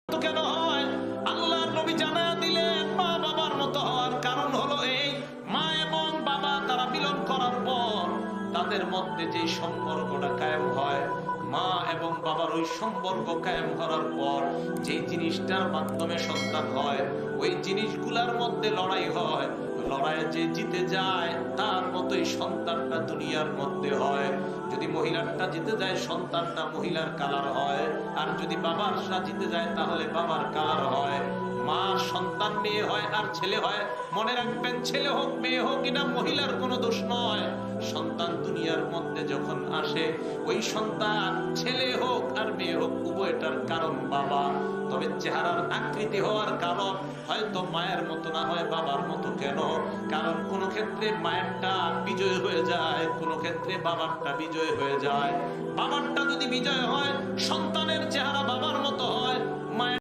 কেন হয়? আল্লাহর নবী জানায়া দিলেন মা বাবার মতো হওয়ার কারণ হলো এই, মা এবং বাবা তারা মিলন করার পর তাদের মধ্যে যে সম্পর্কটা কায়েম হয়, মা এবং বাবার ওই সম্পর্ক কায়েম করার পর যে জিনিসটার মাধ্যমে সন্তান হয়, ওই জিনিসগুলার মধ্যে লড়াই হয়। লড়াইয়ে যে জিতে যায় তার মতোই সন্তানটা দুনিয়ার মধ্যে হয়। যদি মহিলারটা জিতে যায় সন্তানটা মহিলার কালার হয়, আর যদি বাবারটা জিতে যায় তাহলে বাবার কালার হয়। মা সন্তান মেয়ে হয় আর ছেলে হয়, মনে রাখবেন ছেলে হোক মেয়ে হোক এটা মহিলার কোনো দোষ নয়। সন্তান দুনিয়ার মধ্যে যখন আসে ওই সন্তান ছেলে হোক আর মেয়ে হোক উভয়টার কারণ বাবা। তবে চেহারার আকৃতি হওয়ার কারণ হয়তো মায়ের মতো না হয় বাবার মতো। কেন? কারণ কোন ক্ষেত্রে মায়েরটা বিজয় হয়ে যায়, কোন ক্ষেত্রে বাবারটা বিজয় হয়ে যায়। বাবারটা যদি বিজয় হয় সন্তানের চেহারা বাবার মতো হয়,